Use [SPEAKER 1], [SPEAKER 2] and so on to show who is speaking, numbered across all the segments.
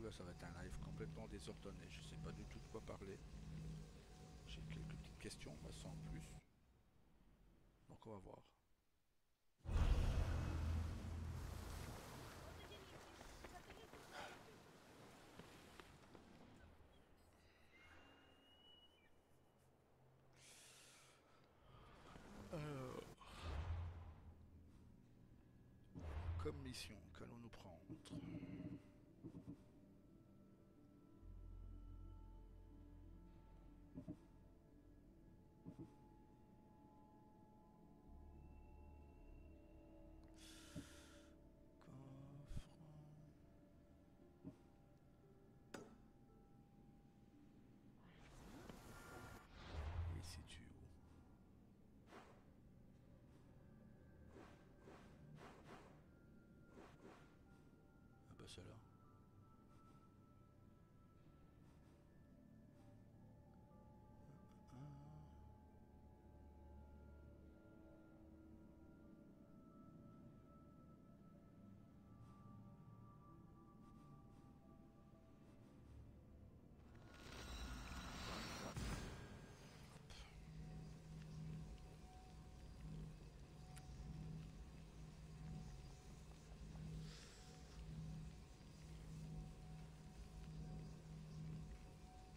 [SPEAKER 1] là, ça va être un live complètement désordonné. Je sais pas du tout de quoi parler. J'ai quelques petites questions, mais sans plus. Donc on va voir. Alors, comme mission, qu'allons-nous prendre? Coffre. Il se situe où? Ah bah celle-là.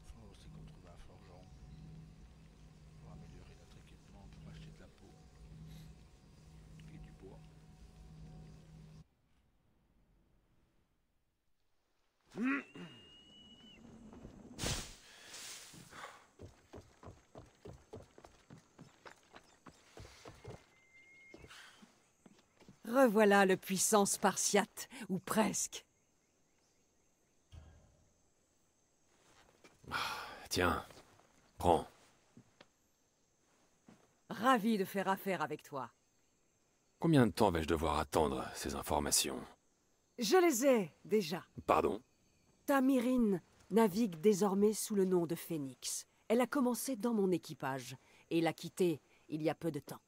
[SPEAKER 1] Il faut aussi qu'on trouve un forgeron pour améliorer notre équipement, pour acheter de la peau et du bois.
[SPEAKER 2] Revoilà le puissant Spartiate, ou presque.
[SPEAKER 3] Tiens, prends.
[SPEAKER 2] Ravi de faire affaire avec toi.
[SPEAKER 3] Combien de temps vais-je devoir attendre ces informations?
[SPEAKER 2] Je les ai, déjà.
[SPEAKER 3] Pardon?
[SPEAKER 2] Tamirine navigue désormais sous le nom de Phénix. Elle a commencé dans mon équipage, et l'a quitté il y a peu de temps.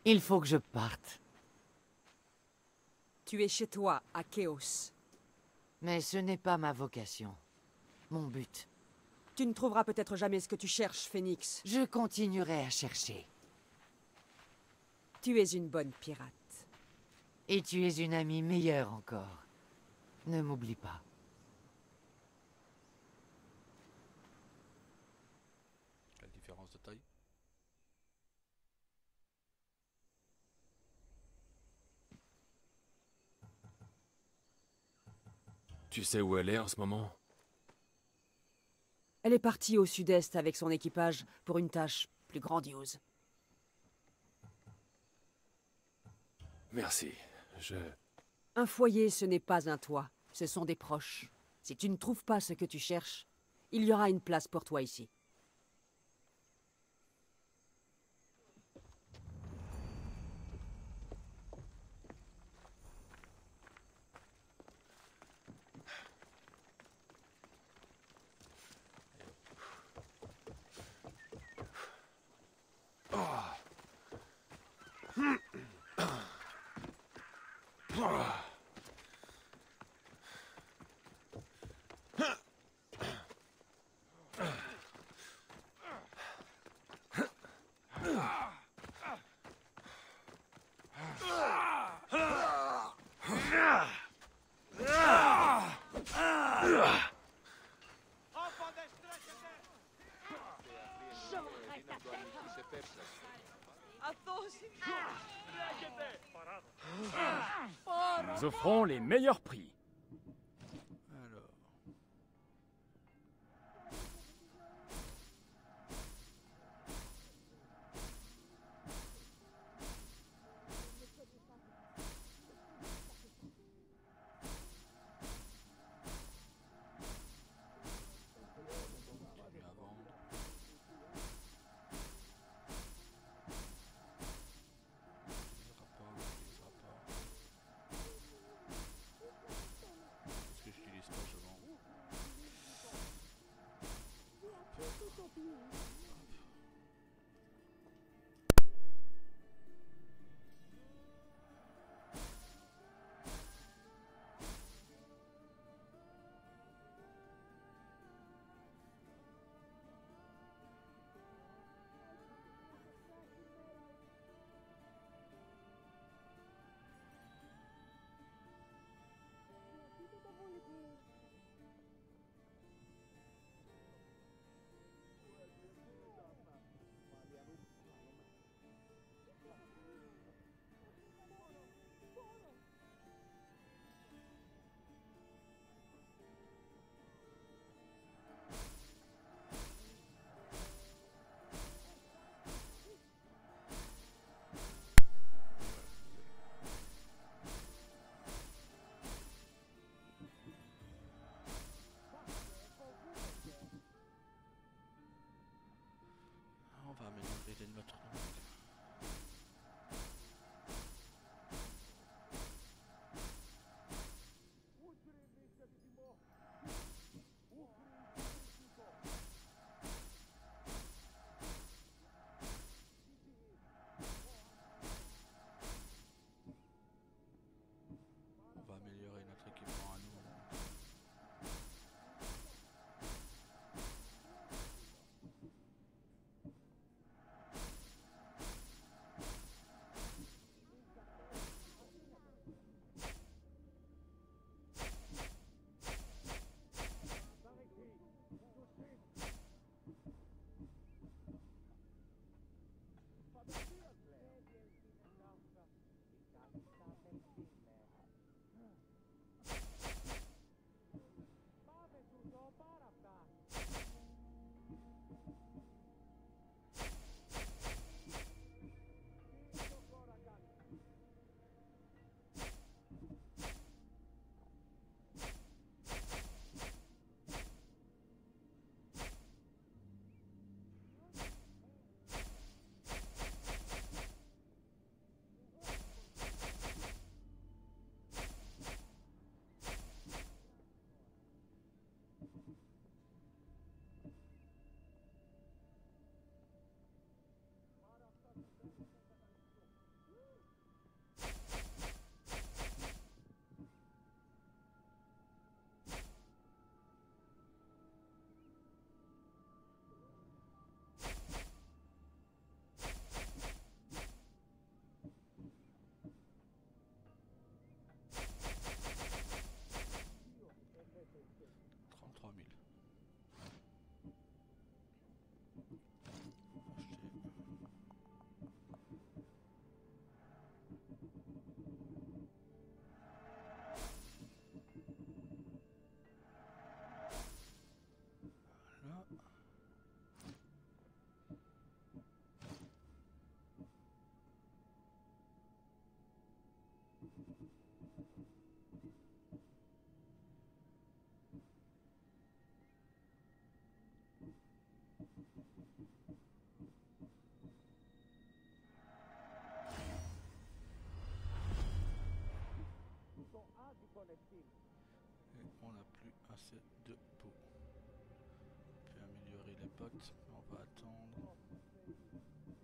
[SPEAKER 4] Il faut que je parte.
[SPEAKER 2] Tu es chez toi, à Chaos.
[SPEAKER 4] Mais ce n'est pas ma vocation. Mon but.
[SPEAKER 2] Tu ne trouveras peut-être jamais ce que tu cherches, Phénix.
[SPEAKER 4] Je continuerai à chercher.
[SPEAKER 2] Tu es une bonne pirate.
[SPEAKER 4] Et tu es une amie meilleure encore. Ne m'oublie pas.
[SPEAKER 1] Quelle différence de taille?
[SPEAKER 3] Tu sais où elle est en ce moment?
[SPEAKER 2] Elle est partie au sud-est avec son équipage pour une tâche plus grandiose.
[SPEAKER 3] Merci.
[SPEAKER 2] Un foyer, ce n'est pas un toit, ce sont des proches. Si tu ne trouves pas ce que tu cherches, il y aura une place pour toi ici.
[SPEAKER 5] Nous offrons les meilleurs prix.
[SPEAKER 1] Alors. Continue à vendre. Utilisera pas, utilisera pas. Et on n'a plus assez de peau. On peut améliorer les potes, mais on va attendre.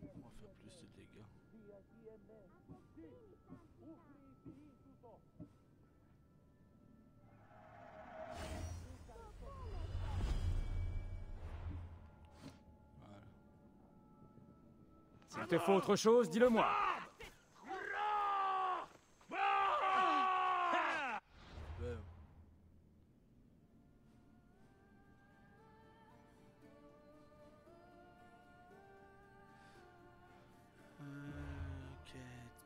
[SPEAKER 1] On va faire plus de dégâts. Voilà.
[SPEAKER 5] S'il te faut autre chose, dis-le-moi.
[SPEAKER 1] Ouais. Quête.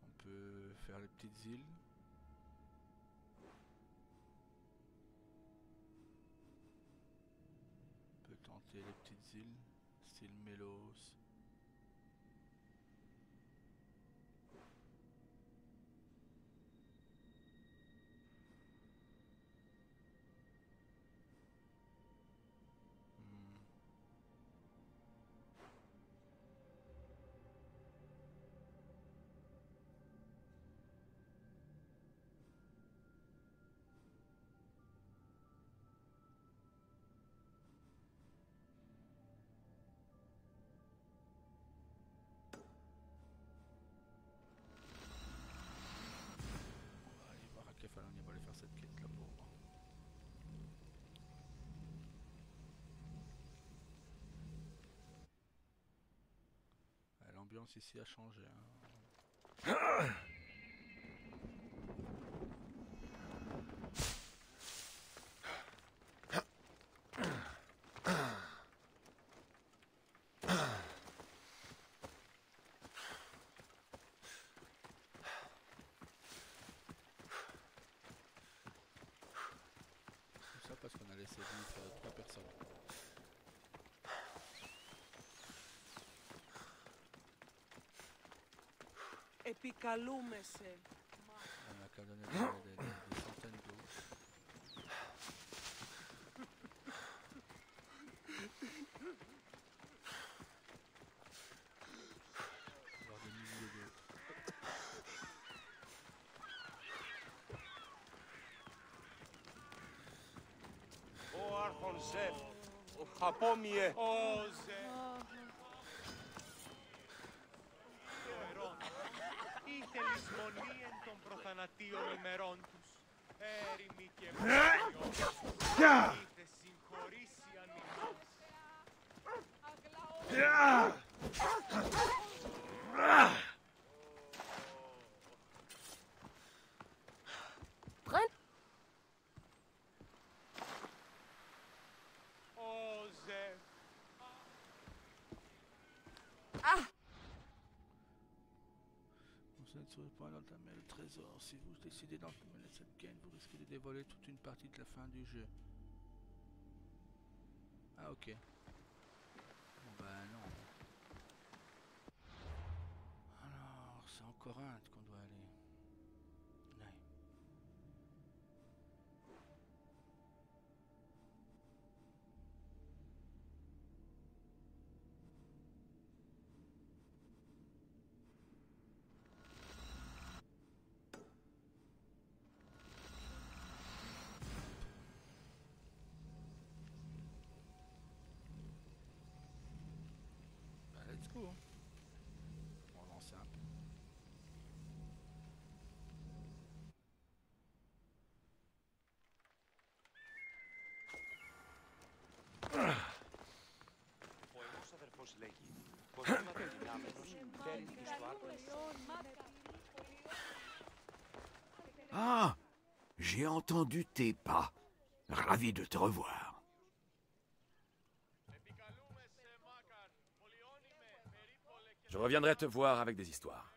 [SPEAKER 1] On peut faire les petites îles. On peut tenter les petites îles, style Mélos. On va aller voir à Kefalon, on va aller faire cette quête là pour moi. L'ambiance ici a changé. Hein. Tout ça parce qu'on a laissé vivre 3 personnes.
[SPEAKER 6] Επικαλούμεσαι.
[SPEAKER 1] On a qu'à donner des centaines d'eau. Voire des milliers d'eau.
[SPEAKER 7] Ο Άρχον Ζεφ, απόμοιε. Ο Ζεφ. Ήθε λησμονή εν των προθανατίων ημερών τους. Έρημοι και μουσιός. Ήθε συγχωρήσιαν ημάς. Ο Ζεφ.
[SPEAKER 1] Vous êtes sur le point d'entamer le trésor. Si vous décidez d'entamer cette quête, vous risquez de dévoiler toute une partie de la fin du jeu. Ah ok. Bon bah non. Alors, c'est en Corinthe qu'on doit aller. Ouais. Bah, let's go. On va lancer un peu.
[SPEAKER 7] Ο ενός αδερφός λέγει πως βήματα δυνάμενος φέρει την ιστορία.
[SPEAKER 8] Ah, j'ai entendu tes pas. Ravi de te revoir.
[SPEAKER 3] Je reviendrai te voir avec des histoires.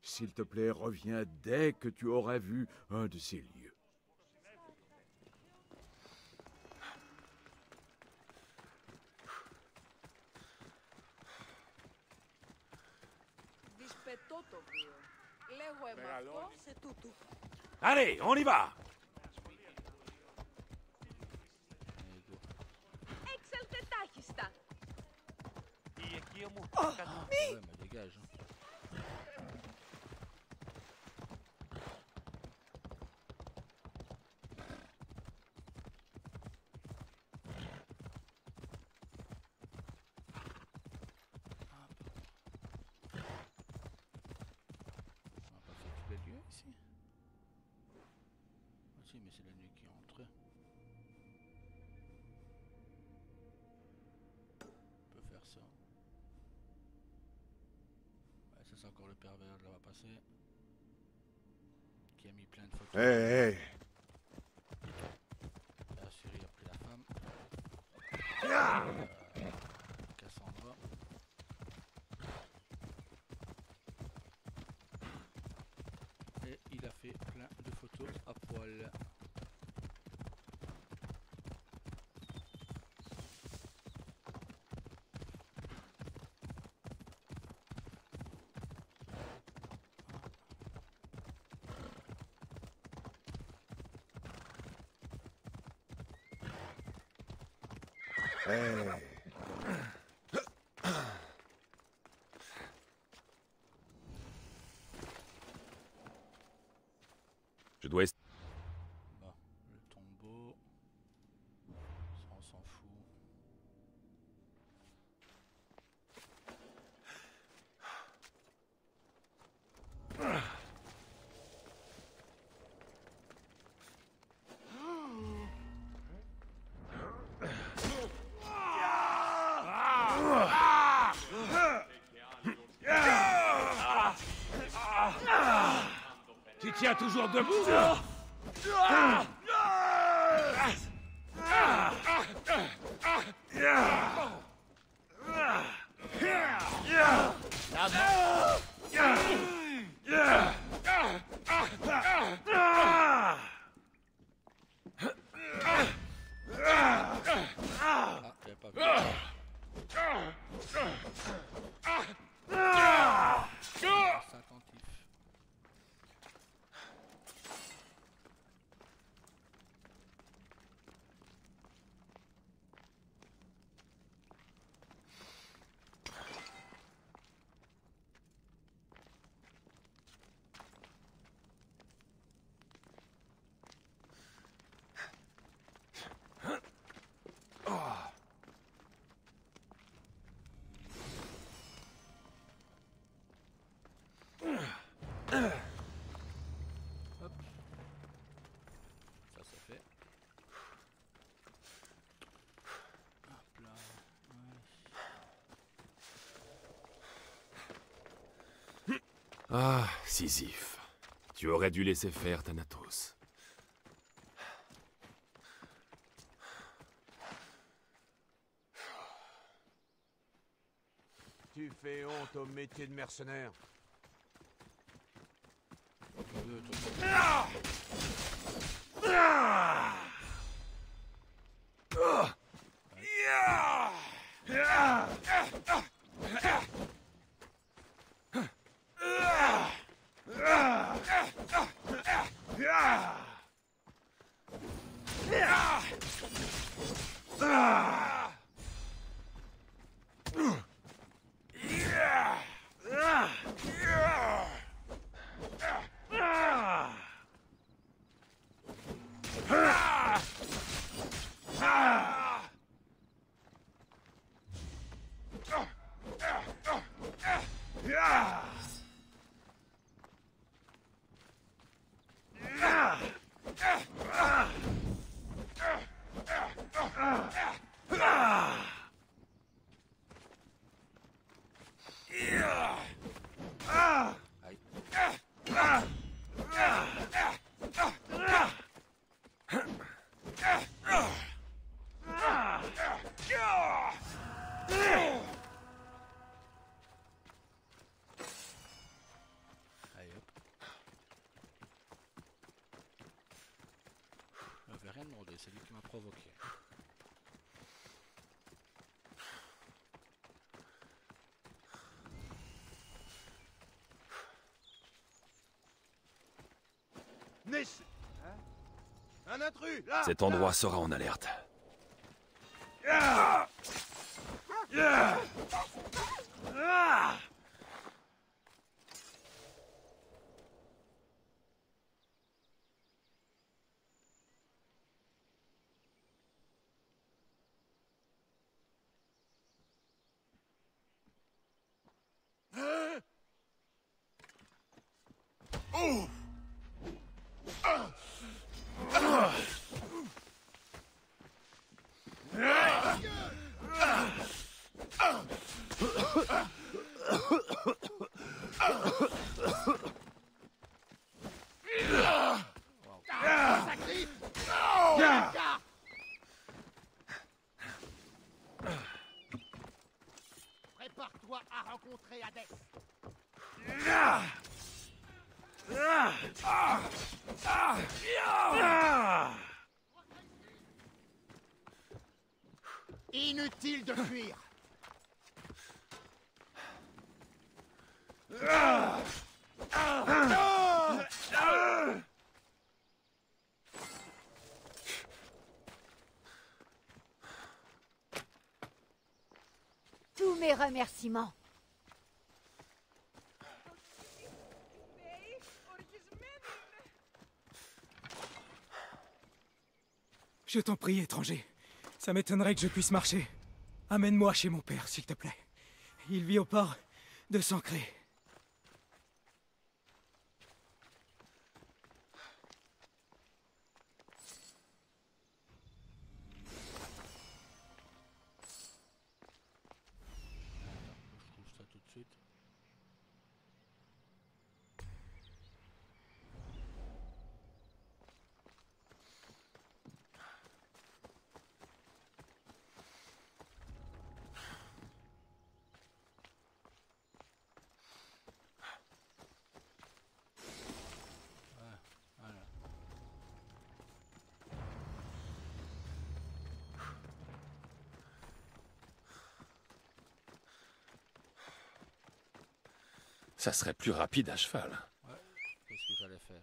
[SPEAKER 8] S'il te plaît, reviens dès que tu auras vu un de ces lieux.
[SPEAKER 5] Allez, on y va!
[SPEAKER 7] Η οικία μου.
[SPEAKER 1] Ouais, mais dégage. On n'a pas fait tous les lieux ici. Ah si, mais c'est la nuit qui entre. On peut faire ça. Ouais, ça c'est encore le pervers de là va passer. Qui a mis plein de photos.
[SPEAKER 8] Hé, hé!
[SPEAKER 1] La Syrie a pris la femme. Cassandra. Et il a fait plein de photos à poil.
[SPEAKER 3] Je dois...
[SPEAKER 1] Bon, le tombeau. Ça on s'en fout.
[SPEAKER 5] Tu tiens toujours debout?
[SPEAKER 1] Ah, j'avais pas vu. Reste attentif. Hop. Ça c'est fait. Hop là. Ouais.
[SPEAKER 3] Ah, Sisyphe. Tu aurais dû laisser faire Thanatos.
[SPEAKER 6] Tu fais honte au métier de mercenaire.
[SPEAKER 1] rien demandé, c'est lui qui m'a provoqué.
[SPEAKER 6] Un intrus, là!
[SPEAKER 3] Cet endroit sera en alerte.
[SPEAKER 9] Prépare-toi à rencontrer Hadès. Inutile de fuir.
[SPEAKER 10] Tous mes remerciements.
[SPEAKER 11] Je t'en prie, étranger. Ça m'étonnerait que je puisse marcher. Amène-moi chez mon père, s'il te plaît. Il vit au port de Sancré.
[SPEAKER 1] Je trouve ça tout de suite. Voilà.
[SPEAKER 3] Ça serait plus rapide à cheval.
[SPEAKER 1] Ouais, c'est ce que j'allais faire.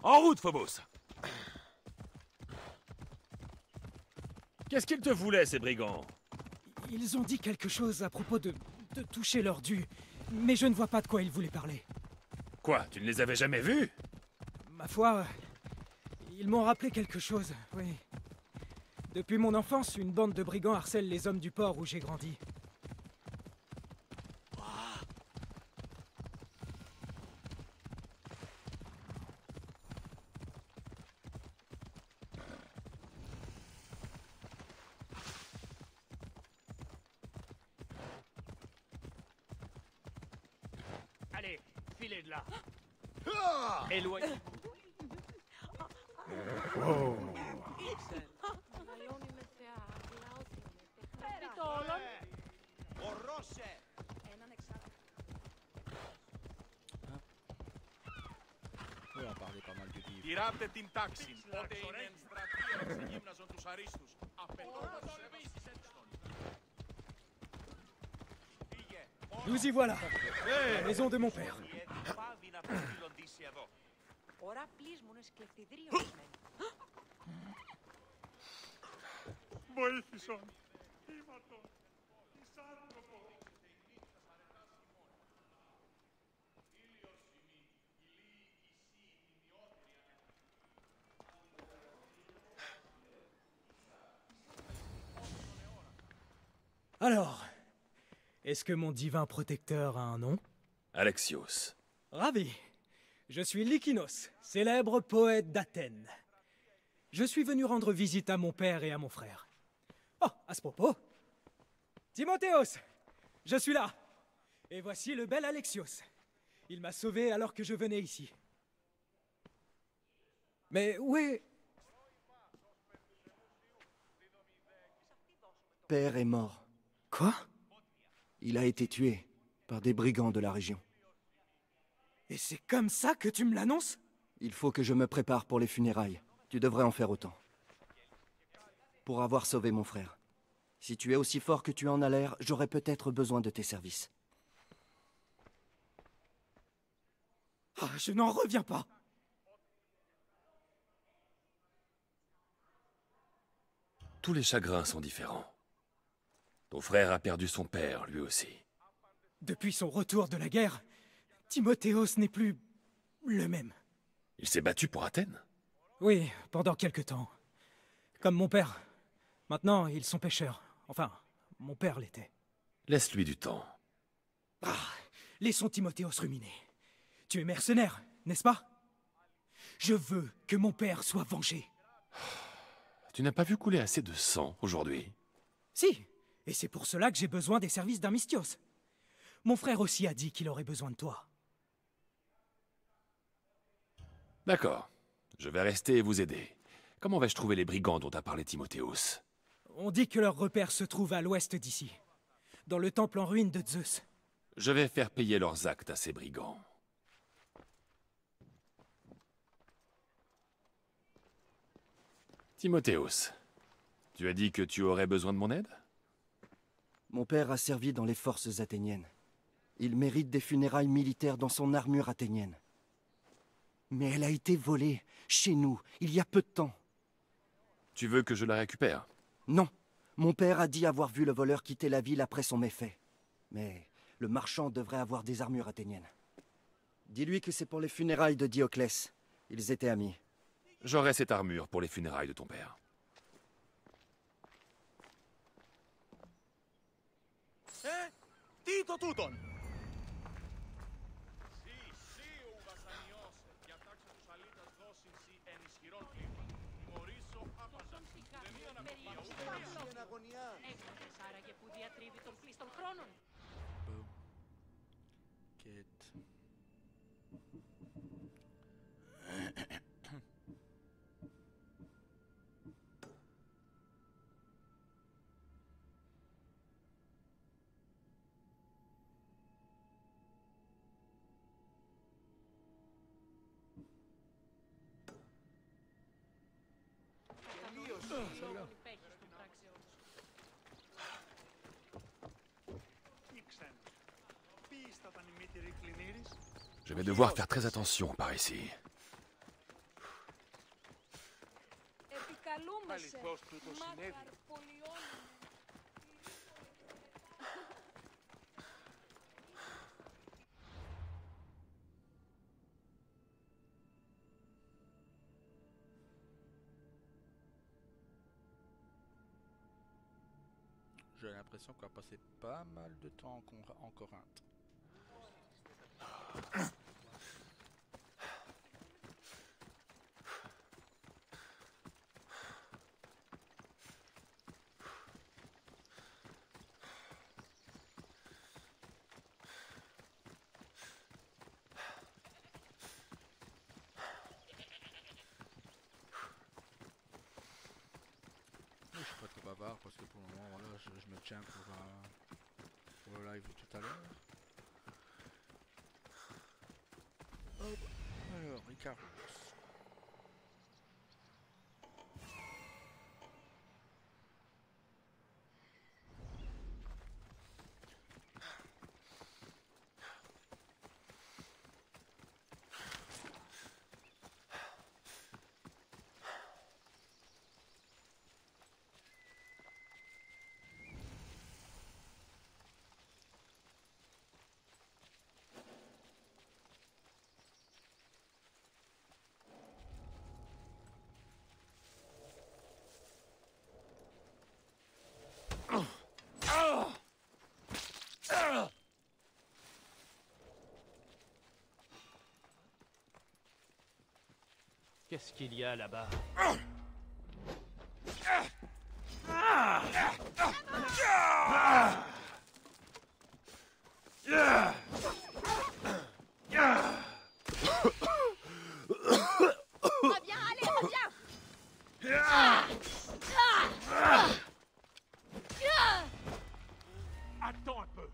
[SPEAKER 5] En route, Phobos!
[SPEAKER 3] Qu'est-ce qu'ils te voulaient, ces brigands?
[SPEAKER 11] Ils ont dit quelque chose à propos de toucher leur dû, mais je ne vois pas de quoi ils voulaient parler.
[SPEAKER 3] Quoi, tu ne les avais jamais vus?
[SPEAKER 11] Ma foi, ils m'ont rappelé quelque chose, oui. Depuis mon enfance, une bande de brigands harcèle les hommes du port où j'ai grandi.
[SPEAKER 5] Allez, filez de là! Éloignez.
[SPEAKER 1] On va parler pas mal de livres.
[SPEAKER 5] Γυράτε την τάξη. Πότε είναι ενστρατεία σε γύμναζον τους αρίστους. Απαιτώντας τους ευαίσθητων. Πήγε.
[SPEAKER 11] Nous y voilà, la maison de mon père.
[SPEAKER 7] Πάβει να προσφυλοντήσει εδώ.
[SPEAKER 12] Ώρα πλήσμονες και ευθυδρύωσμεν.
[SPEAKER 5] Βοήθησον. Ήμαρτον. Εις άνθρωπο.
[SPEAKER 11] Alors, est-ce que mon divin protecteur a un nom?
[SPEAKER 3] Alexios.
[SPEAKER 11] Ravi. Je suis Lykinos, célèbre poète d'Athènes. Je suis venu rendre visite à mon père et à mon frère. Oh, à ce propos, Timothéos, je suis là. Et voici le bel Alexios. Il m'a sauvé alors que je venais ici. Mais où est...
[SPEAKER 13] Père est mort.
[SPEAKER 11] Quoi?
[SPEAKER 13] Il a été tué par des brigands de la région.
[SPEAKER 11] Et c'est comme ça que tu me l'annonces?
[SPEAKER 13] Il faut que je me prépare pour les funérailles. Tu devrais en faire autant. Pour avoir sauvé mon frère. Si tu es aussi fort que tu en as l'air, j'aurais peut-être besoin de tes services.
[SPEAKER 11] Ah, je n'en reviens pas.
[SPEAKER 3] Tous les chagrins sont différents. Ton frère a perdu son père, lui aussi.
[SPEAKER 11] Depuis son retour de la guerre, Timothéos n'est plus le même.
[SPEAKER 3] Il s'est battu pour Athènes?
[SPEAKER 11] Oui, pendant quelque temps. Comme mon père. Maintenant, ils sont pêcheurs. Enfin, mon père l'était.
[SPEAKER 3] Laisse-lui du temps.
[SPEAKER 11] Ah, laissons Timothéos ruminer. Tu es mercenaire, n'est-ce pas? Je veux que mon père soit vengé.
[SPEAKER 3] Tu n'as pas vu couler assez de sang aujourd'hui?
[SPEAKER 11] Si, et c'est pour cela que j'ai besoin des services d'Amistios. Mon frère aussi a dit qu'il aurait besoin de toi.
[SPEAKER 3] D'accord. Je vais rester et vous aider. Comment vais-je trouver les brigands dont a parlé Timothéos?
[SPEAKER 11] On dit que leur repère se trouve à l'ouest d'ici, dans le temple en ruine de Zeus.
[SPEAKER 3] Je vais faire payer leurs actes à ces brigands. Timothéos, tu as dit que tu aurais besoin de mon aide?
[SPEAKER 13] Mon père a servi dans les forces athéniennes. Il mérite des funérailles militaires dans son armure athénienne. Mais elle a été volée, chez nous, il y a peu de temps.
[SPEAKER 3] Tu veux que je la récupère?
[SPEAKER 13] Non. Mon père a dit avoir vu le voleur quitter la ville après son méfait. Mais le marchand devrait avoir des armures athéniennes. Dis-lui que c'est pour les funérailles de Dioclès. Ils étaient amis.
[SPEAKER 3] J'aurai cette armure pour les funérailles de ton père.
[SPEAKER 5] Τι το τούτον! Σύ ο βασανιός, διατάξε τους αλήτας δώσιν σύ εν ισχυρόν κλίμα. Μωρίσω άπαζαν, δεν είναι αναγωνία.
[SPEAKER 12] Έκατες άραγε που διατρίβει των πλήστων χρόνων.
[SPEAKER 3] Je vais devoir faire très attention par ici.
[SPEAKER 1] J'ai l'impression qu'on va passer pas mal de temps en Corinthe. Je suis pas trop bavard parce que pour le moment voilà, je me tiens pour le live tout à l'heure. Alors, Icarus.
[SPEAKER 14] Qu'est-ce qu'il y a là-bas?
[SPEAKER 10] Reviens, allez, reviens!
[SPEAKER 5] Attends un peu.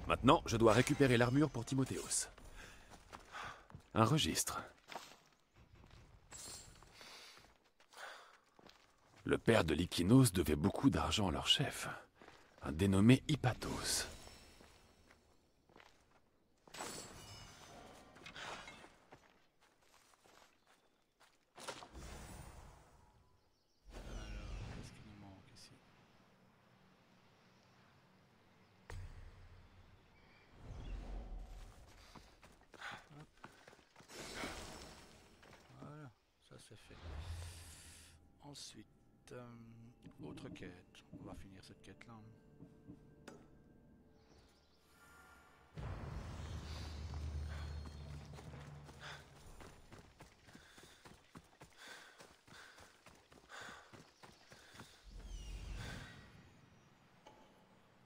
[SPEAKER 3] Maintenant, je dois récupérer l'armure pour Timothéos. Un registre. Le père de Lykinos devait beaucoup d'argent à leur chef, un dénommé Hippatos.
[SPEAKER 1] Qu'est-ce qui nous manque ici? Hop. Voilà, ça c'est fait. Ensuite, autre quête. On va finir cette quête-là.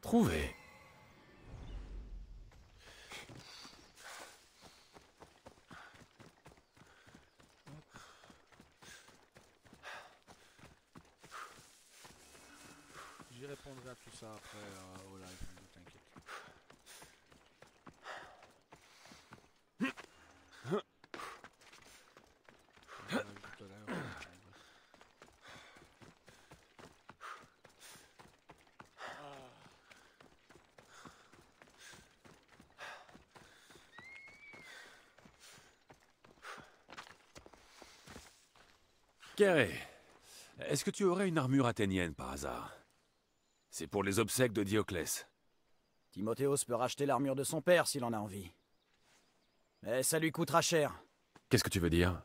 [SPEAKER 3] Trouvé.
[SPEAKER 1] J'y répondrai à tout ça après au live, ne t'inquiète. On va tout à l'heure.
[SPEAKER 3] Kéré, est-ce que tu aurais une armure athénienne par hasard? C'est pour les obsèques de Dioclès.
[SPEAKER 14] Timothéos peut racheter l'armure de son père s'il en a envie. Mais ça lui coûtera cher.
[SPEAKER 3] Qu'est-ce que tu veux dire?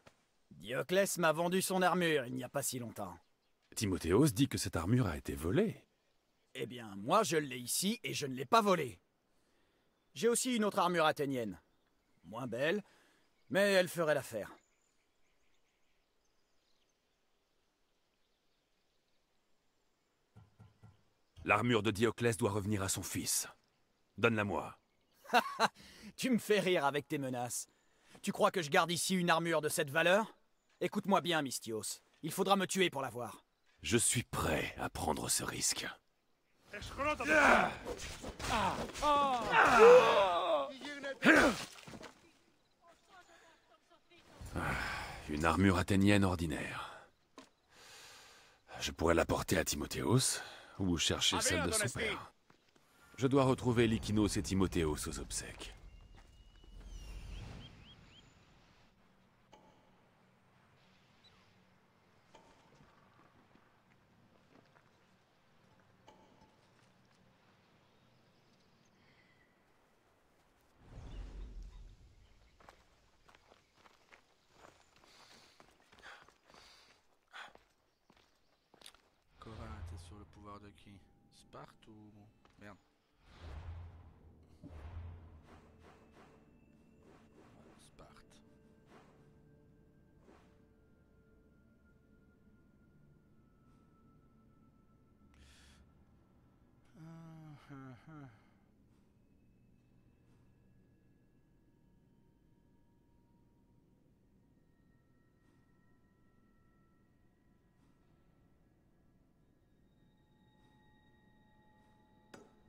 [SPEAKER 14] Dioclès m'a vendu son armure il n'y a pas si longtemps.
[SPEAKER 3] Timothéos dit que cette armure a été volée.
[SPEAKER 14] Eh bien, moi je l'ai ici et je ne l'ai pas volée. J'ai aussi une autre armure athénienne. Moins belle, mais elle ferait l'affaire.
[SPEAKER 3] L'armure de Dioclès doit revenir à son fils. Donne-la-moi.
[SPEAKER 14] Tu me fais rire avec tes menaces. Tu crois que je garde ici une armure de cette valeur? Écoute-moi bien, Misthios. Il faudra me tuer pour l'avoir.
[SPEAKER 3] Je suis prêt à prendre ce risque. Une armure athénienne ordinaire. Je pourrais la porter à Timothéos, ou chercher celle de son père. Je dois retrouver Lykinos et Timothéos aux obsèques.
[SPEAKER 1] Corinthe est sur le pouvoir de qui? Sparte ou... Merde. Sparte.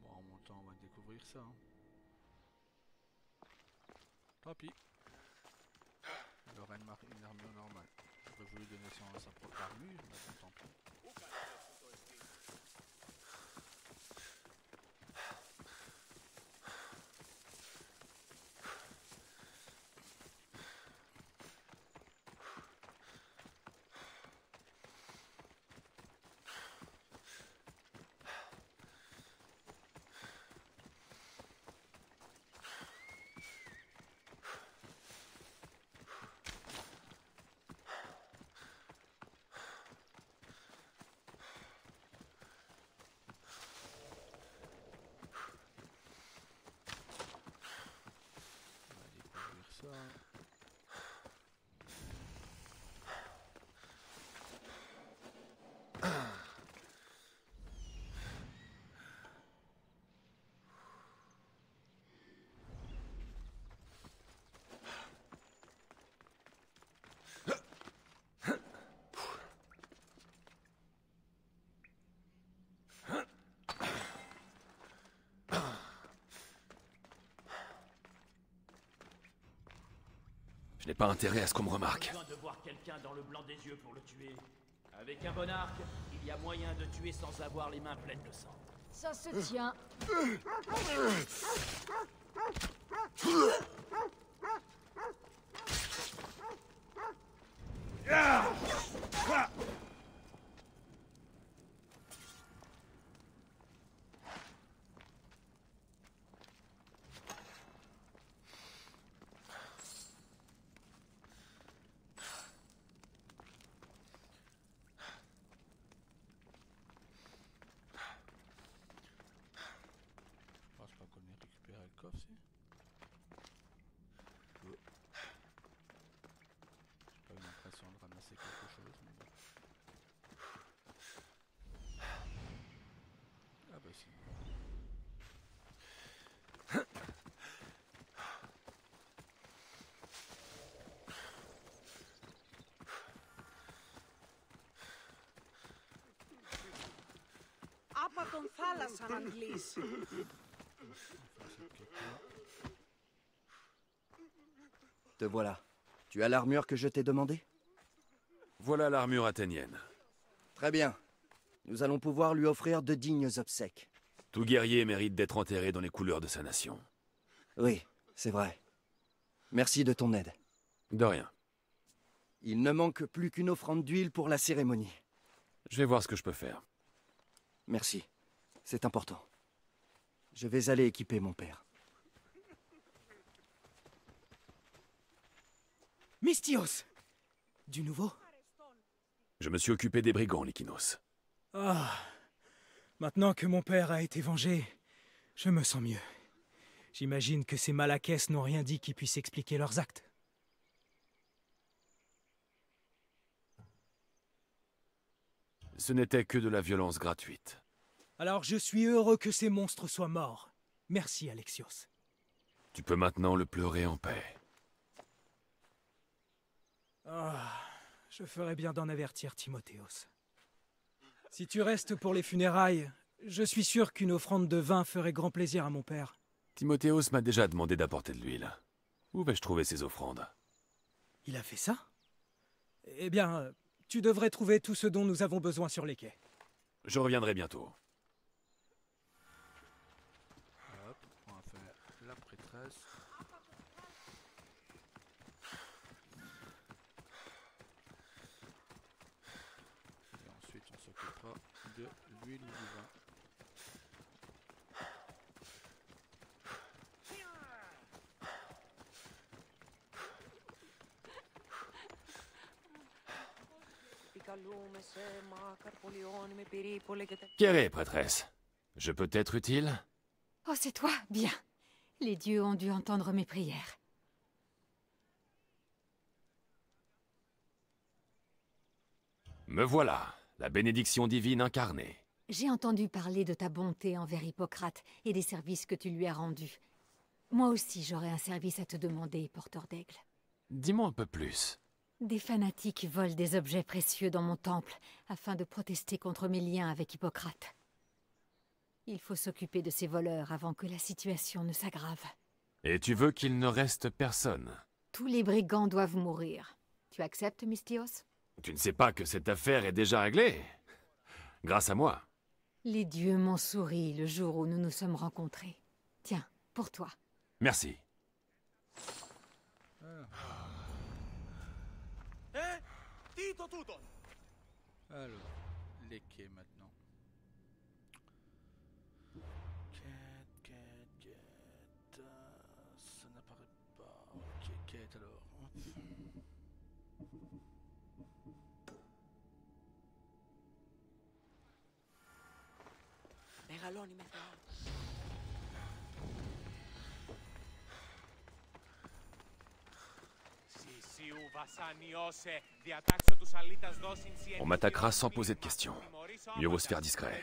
[SPEAKER 1] Bon, en montant, on va découvrir ça. Hein. Tant pis. Il aura une armure normale. J'aurais voulu donner sa propre armure, mais bon, tant pis.
[SPEAKER 3] n'ai pas intérêt à ce qu'on me remarque.
[SPEAKER 15] Besoin de voir quelqu'un dans le blanc des yeux pour le tuer. Avec un bon arc, il y a moyen de tuer sans avoir les mains pleines de sang.
[SPEAKER 10] Ça se tient.
[SPEAKER 1] Je pense pas qu'on ait récupéré le coffre, si. Oh. J'ai pas eu l'impression de ramasser quelque chose, mais bon. Ah bah si.
[SPEAKER 2] Άπα τον θάλασσαν, Αγγλής.
[SPEAKER 13] Te voilà. Tu as l'armure que je t'ai demandée?
[SPEAKER 3] Voilà l'armure athénienne.
[SPEAKER 13] Très bien. Nous allons pouvoir lui offrir de dignes obsèques.
[SPEAKER 3] Tout guerrier mérite d'être enterré dans les couleurs de sa nation.
[SPEAKER 13] Oui, c'est vrai. Merci de ton aide.
[SPEAKER 3] De rien.
[SPEAKER 13] Il ne manque plus qu'une offrande d'huile pour la cérémonie.
[SPEAKER 3] Je vais voir ce que je peux faire.
[SPEAKER 13] Merci. C'est important. Je vais aller équiper mon père.
[SPEAKER 11] Mystios! Du nouveau?
[SPEAKER 3] Je me suis occupé des brigands, Lykinos.
[SPEAKER 11] Ah, maintenant que mon père a été vengé, je me sens mieux. J'imagine que ces Malakès n'ont rien dit qui puisse expliquer leurs actes.
[SPEAKER 3] Ce n'était que de la violence gratuite.
[SPEAKER 11] Alors je suis heureux que ces monstres soient morts. Merci, Alexios.
[SPEAKER 3] Tu peux maintenant le pleurer en paix.
[SPEAKER 11] Ah, je ferais bien d'en avertir Timothéos. Si tu restes pour les funérailles, je suis sûr qu'une offrande de vin ferait grand plaisir à mon père.
[SPEAKER 3] Timothéos m'a déjà demandé d'apporter de l'huile. Où vais-je trouver ces offrandes?
[SPEAKER 11] Il a fait ça? Eh bien, tu devrais trouver tout ce dont nous avons besoin sur les quais.
[SPEAKER 3] Je reviendrai bientôt.
[SPEAKER 1] Hop, on va faire la prêtresse. Et ensuite on s'occupera de l'huile ou du vin.
[SPEAKER 3] Kéré, prêtresse. Je peux t'être utile?
[SPEAKER 10] Oh, c'est toi? Bien. Les dieux ont dû entendre mes prières.
[SPEAKER 3] Me voilà, la bénédiction divine incarnée.
[SPEAKER 10] J'ai entendu parler de ta bonté envers Hippocrate et des services que tu lui as rendus. Moi aussi, j'aurais un service à te demander, porteur d'aigle.
[SPEAKER 3] Dis-moi un peu plus.
[SPEAKER 10] Des fanatiques volent des objets précieux dans mon temple afin de protester contre mes liens avec Hippocrate. Il faut s'occuper de ces voleurs avant que la situation ne s'aggrave.
[SPEAKER 3] Et tu veux qu'il ne reste personne?
[SPEAKER 10] Tous les brigands doivent mourir. Tu acceptes, Mystios?
[SPEAKER 3] Tu ne sais pas que cette affaire est déjà réglée? Grâce à moi.
[SPEAKER 10] Les dieux m'ont souri le jour où nous nous sommes rencontrés. Tiens, pour toi.
[SPEAKER 3] Merci.
[SPEAKER 1] Alors, les quais maintenant. Quête. Ça n'apparaît pas. Ok, quête alors.
[SPEAKER 4] Μεγαλώνει με Θεό.
[SPEAKER 3] On m'attaquera sans poser de questions. Mieux vaut se faire discret.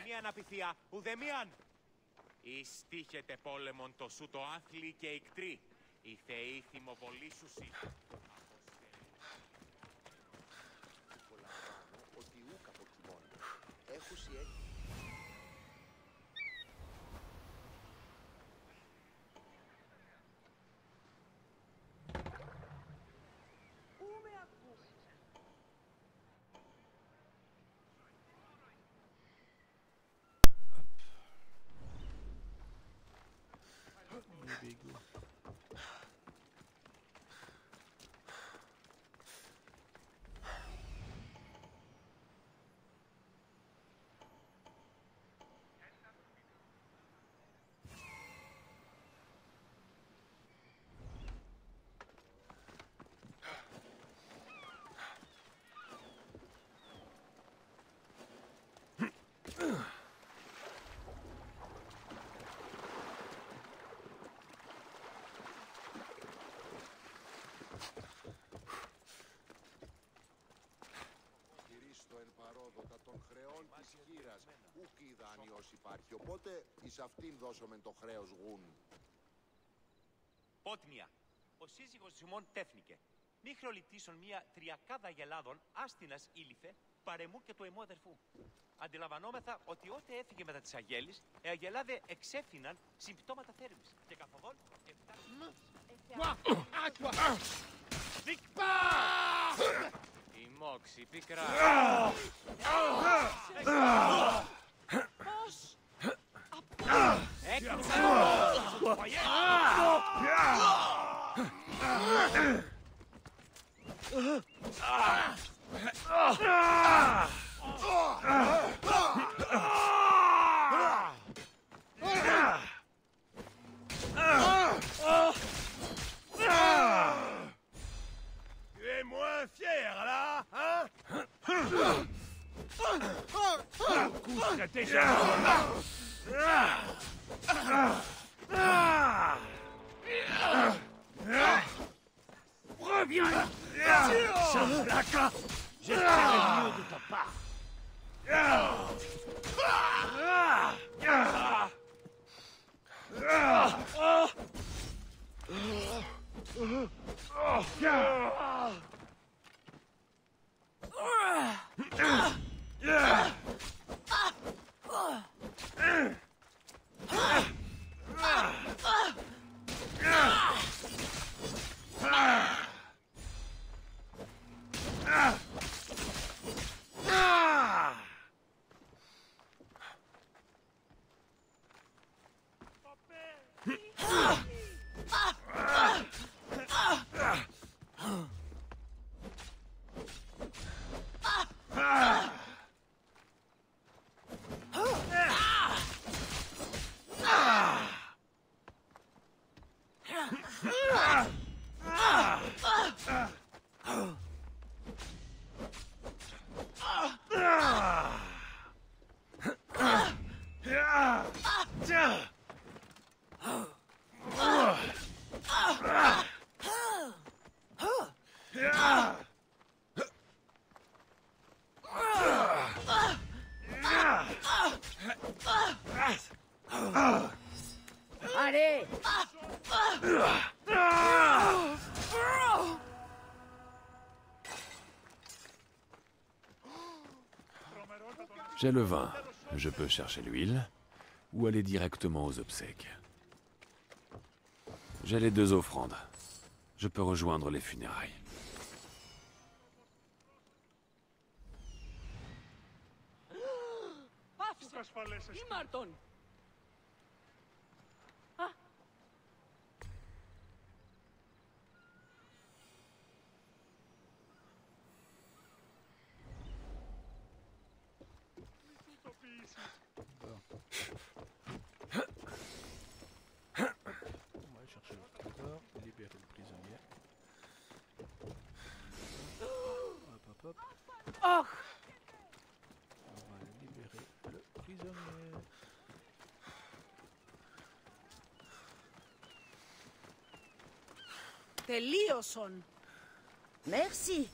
[SPEAKER 5] Ιστίχεται πόλεμον το σου το άθλη και ικτρή. Οι θεοί θυμοβολήσουσι.
[SPEAKER 7] Ότι ούκ αποκοιμώνει. Έχουσι
[SPEAKER 6] Θεός υπάρχει, οπότε εις αυτήν δώσομεν το χρέος γουν.
[SPEAKER 7] Πότνια, ο σύζυγος Ζημών τέθνηκε. Μη χρεοληπτήσουν μία τριακάδα γελάδων άστινας ήλιφε, παρεμού και του εμού αδερφού. Αντιλαμβανόμεθα ότι ό,τι έφυγε μετά τις αγέλης, οι αγελάδε εξέφθηναν συμπτώματα θέρμης και καθοδόν η μόξη πικρά.
[SPEAKER 12] Πώς!
[SPEAKER 6] Tu es moins fier, là, hein? Le coup serait déjà... Reviens là! Changelaka! J'espérais mieux de ta part.
[SPEAKER 2] Allez!
[SPEAKER 3] J'ai le vin. Je peux chercher l'huile ou aller directement aux obsèques. J'ai les 2 offrandes. Je peux rejoindre les funérailles.
[SPEAKER 12] Άφησε! Ήμαρτον!
[SPEAKER 1] On va aller chercher le trésor, libérer le prisonnier. Hop hop hop.
[SPEAKER 12] Oh!
[SPEAKER 1] On va aller libérer le prisonnier.
[SPEAKER 12] Τελείωσον!
[SPEAKER 2] Merci!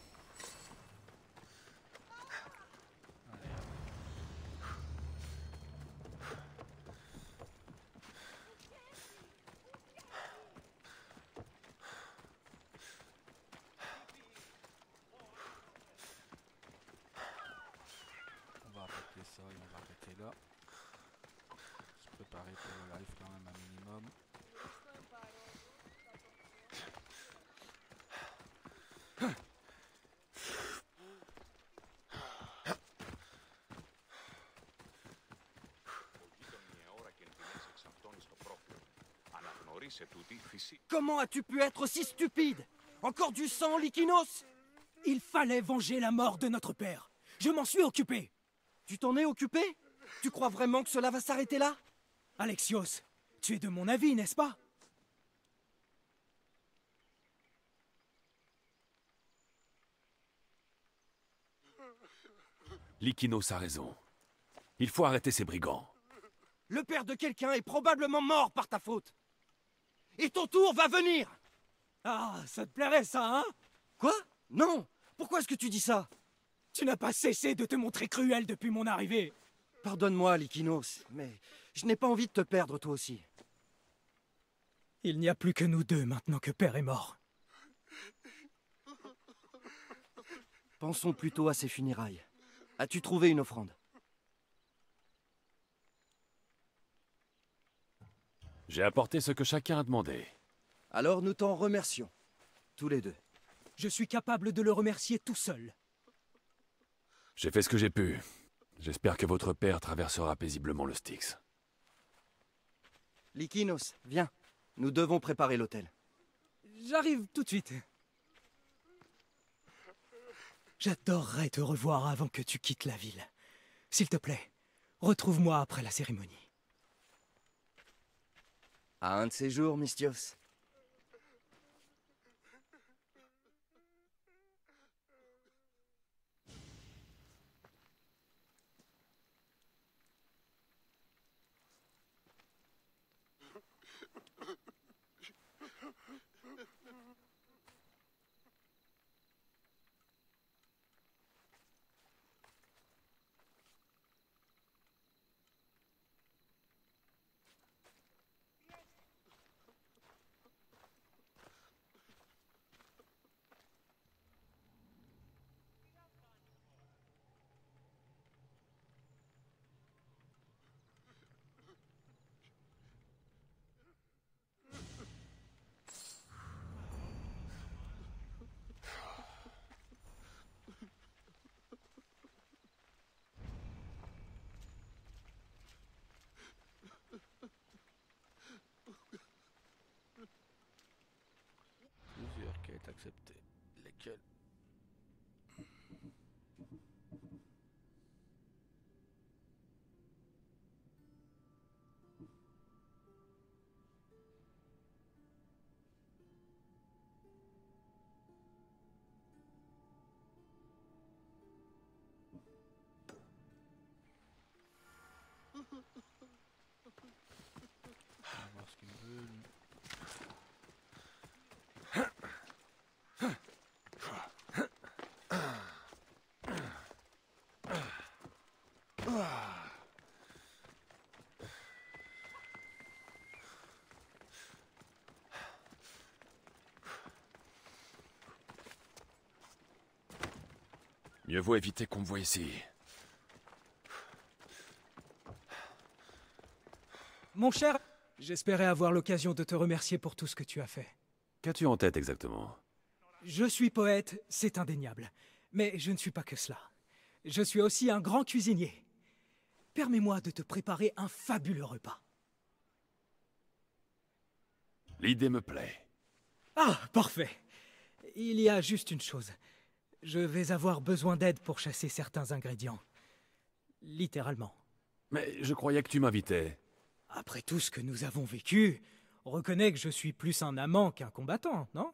[SPEAKER 1] On va arrêter ça et on va arrêter là. Se préparer pour le live quand même un minimum.
[SPEAKER 13] Comment as-tu pu être aussi stupide? Encore du sang, Lykinos?
[SPEAKER 11] Il fallait venger la mort de notre père. Je m'en suis occupé.
[SPEAKER 13] Tu t'en es occupé? Tu crois vraiment que cela va s'arrêter là?
[SPEAKER 11] Alexios, tu es de mon avis, n'est-ce pas?
[SPEAKER 3] Lykinos a raison. Il faut arrêter ces brigands.
[SPEAKER 13] Le père de quelqu'un est probablement mort par ta faute. Et ton tour va venir!
[SPEAKER 11] Ah, ça te plairait ça, hein?
[SPEAKER 13] Quoi? Non! Pourquoi est-ce que tu dis ça?
[SPEAKER 11] Tu n'as pas cessé de te montrer cruel depuis mon arrivée.
[SPEAKER 13] Pardonne-moi, Lykinos, mais je n'ai pas envie de te perdre toi aussi.
[SPEAKER 11] Il n'y a plus que nous deux maintenant que Père est mort.
[SPEAKER 13] Pensons plutôt à ces funérailles. As-tu trouvé une offrande?
[SPEAKER 3] J'ai apporté ce que chacun a demandé.
[SPEAKER 13] Alors nous t'en remercions. Tous les deux.
[SPEAKER 11] Je suis capable de le remercier tout seul.
[SPEAKER 3] J'ai fait ce que j'ai pu. J'espère que votre père traversera paisiblement le Styx.
[SPEAKER 13] Lykinos, viens. Nous devons préparer l'hôtel.
[SPEAKER 11] J'arrive tout de suite. J'adorerais te revoir avant que tu quittes la ville. S'il te plaît, retrouve-moi après la cérémonie.
[SPEAKER 13] À un de ces jours, Misthios.
[SPEAKER 1] Plusieurs quêtes acceptées. Lesquelles? On va voir ce qu'il veut, lui.
[SPEAKER 3] Mieux vaut éviter qu'on me voie ici.
[SPEAKER 11] Mon cher, j'espérais avoir l'occasion de te remercier pour tout ce que tu as fait.
[SPEAKER 3] Qu'as-tu en tête exactement?
[SPEAKER 11] Je suis poète, c'est indéniable. Mais je ne suis pas que cela. Je suis aussi un grand cuisinier. Permets-moi de te préparer un fabuleux repas.
[SPEAKER 3] L'idée me plaît.
[SPEAKER 11] Ah, parfait. Il y a juste une chose. Je vais avoir besoin d'aide pour chasser certains ingrédients. Littéralement.
[SPEAKER 3] Mais je croyais que tu m'invitais.
[SPEAKER 11] Après tout ce que nous avons vécu, reconnais que je suis plus un amant qu'un combattant, non?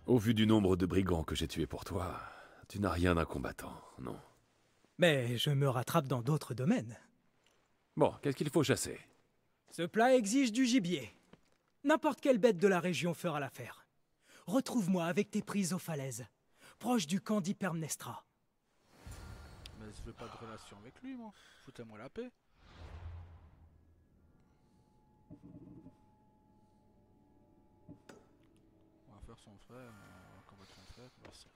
[SPEAKER 3] Au vu du nombre de brigands que j'ai tués pour toi, tu n'as rien d'un combattant, non?
[SPEAKER 11] Mais je me rattrape dans d'autres domaines.
[SPEAKER 3] Bon, qu'est-ce qu'il faut chasser?
[SPEAKER 11] Ce plat exige du gibier. N'importe quelle bête de la région fera l'affaire. Retrouve-moi avec tes prises aux falaises, proche du camp d'Hypermnestra.
[SPEAKER 1] Mais je veux pas de relation avec lui, moi. Foutez-moi la paix. On va faire son frère, on va combattre son frère, on va se...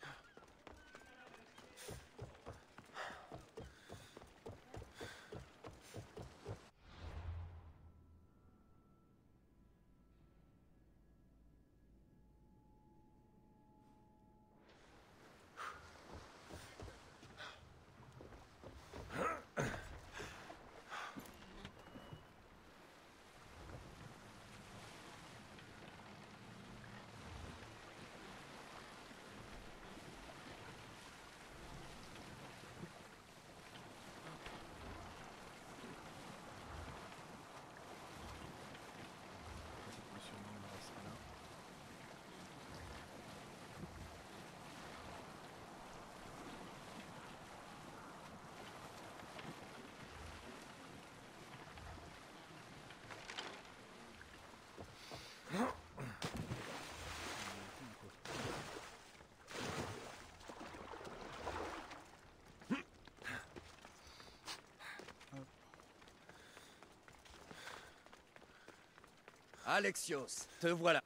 [SPEAKER 13] Alexios, te voilà.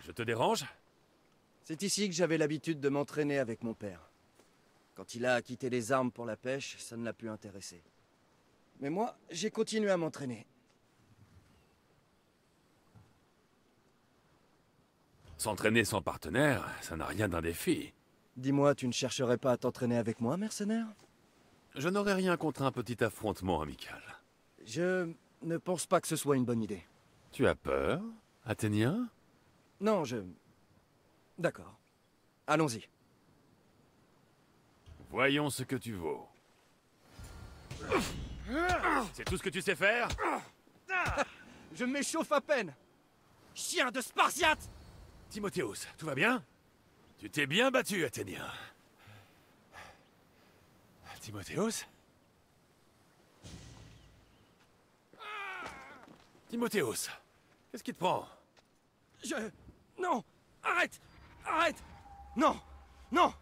[SPEAKER 3] Je te dérange?
[SPEAKER 13] C'est ici que j'avais l'habitude de m'entraîner avec mon père. Quand il a quitté les armes pour la pêche, ça ne l'a plus intéressé. Mais moi, j'ai continué à m'entraîner.
[SPEAKER 3] S'entraîner sans partenaire, ça n'a rien d'un défi.
[SPEAKER 13] Dis-moi, tu ne chercherais pas à t'entraîner avec moi, mercenaire?
[SPEAKER 3] Je n'aurais rien contre un petit affrontement amical.
[SPEAKER 13] Je ne pense pas que ce soit une bonne idée.
[SPEAKER 3] Tu as peur, Athénien?
[SPEAKER 13] Non, D'accord. Allons-y.
[SPEAKER 3] Voyons ce que tu vaux. C'est tout ce que tu sais faire?
[SPEAKER 13] Je m'échauffe à peine. Chien de Spartiate!
[SPEAKER 3] Timothéos, tout va bien? Tu t'es bien battu, Athénien. Timothéos? Timothéos, qu'est-ce qui te prend?
[SPEAKER 13] Non! Arrête! Arrête! Non! Non!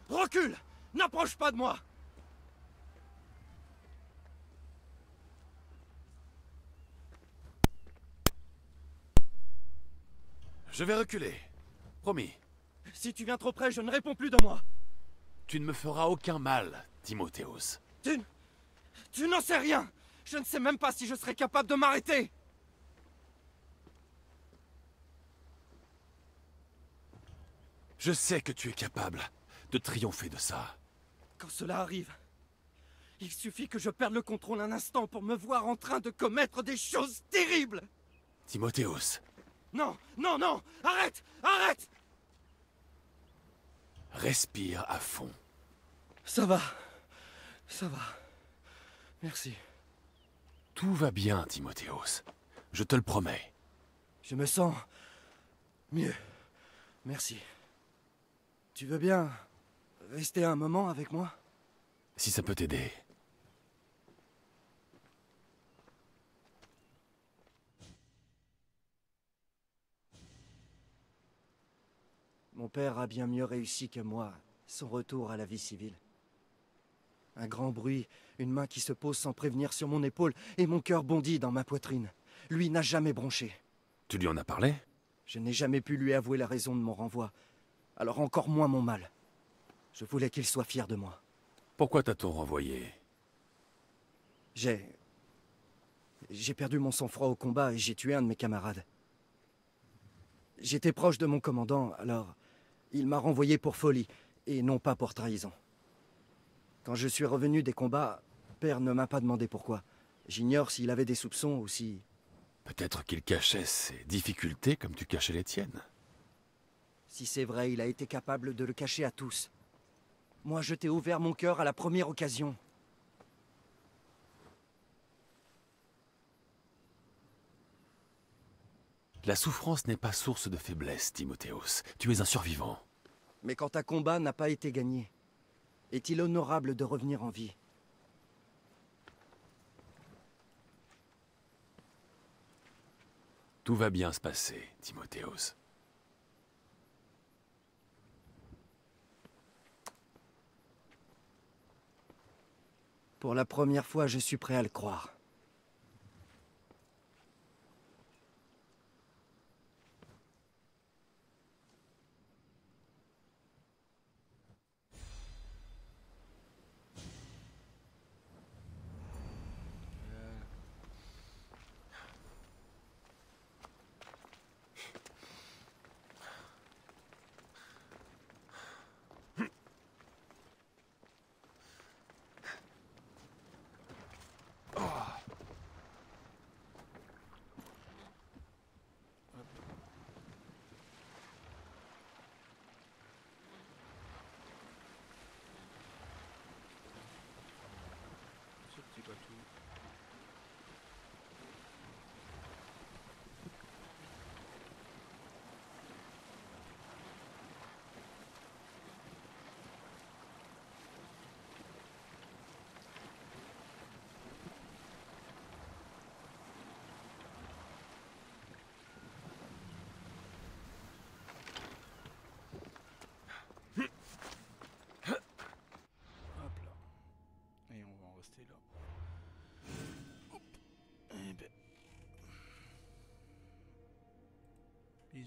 [SPEAKER 13] Recule! N'approche pas de moi!
[SPEAKER 3] Je vais reculer. Promis.
[SPEAKER 13] Si tu viens trop près, je ne réponds plus de moi.
[SPEAKER 3] Tu ne me feras aucun mal, Timothéos.
[SPEAKER 13] Tu n'en sais rien! Je ne sais même pas si je serais capable de m'arrêter!
[SPEAKER 3] Je sais que tu es capable de triompher de ça.
[SPEAKER 13] Quand cela arrive, il suffit que je perde le contrôle un instant pour me voir en train de commettre des choses terribles!
[SPEAKER 3] Timothéos.
[SPEAKER 13] Non! Non, non! Arrête! Arrête!
[SPEAKER 3] Respire à fond.
[SPEAKER 13] Ça va. Ça va. Merci.
[SPEAKER 3] Tout va bien, Timothéos. Je te le promets.
[SPEAKER 13] Je me sens mieux. Merci. Tu veux bien rester un moment avec moi?
[SPEAKER 3] Si ça peut t'aider.
[SPEAKER 13] Mon père a bien mieux réussi que moi, son retour à la vie civile. Un grand bruit, une main qui se pose sans prévenir sur mon épaule, et mon cœur bondit dans ma poitrine. Lui n'a jamais bronché.
[SPEAKER 3] Tu lui en as parlé?
[SPEAKER 13] Je n'ai jamais pu lui avouer la raison de mon renvoi, alors encore moins mon mal. Je voulais qu'il soit fier de moi.
[SPEAKER 3] Pourquoi t'a-t-on renvoyé?
[SPEAKER 13] J'ai perdu mon sang-froid au combat et j'ai tué un de mes camarades. J'étais proche de mon commandant, alors il m'a renvoyé pour folie, et non pas pour trahison. Quand je suis revenu des combats, Père ne m'a pas demandé pourquoi. J'ignore s'il avait des soupçons ou si...
[SPEAKER 3] Peut-être qu'il cachait ses difficultés comme tu cachais les tiennes.
[SPEAKER 13] Si c'est vrai, il a été capable de le cacher à tous. Moi, je t'ai ouvert mon cœur à la première occasion.
[SPEAKER 3] La souffrance n'est pas source de faiblesse, Timothéos. Tu es un survivant.
[SPEAKER 13] Mais quand un combat n'a pas été gagné, est-il honorable de revenir en vie?
[SPEAKER 3] Tout va bien se passer, Timothéos.
[SPEAKER 13] Pour la première fois, je suis prêt à le croire.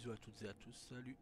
[SPEAKER 1] bisous à toutes et à tous, salut.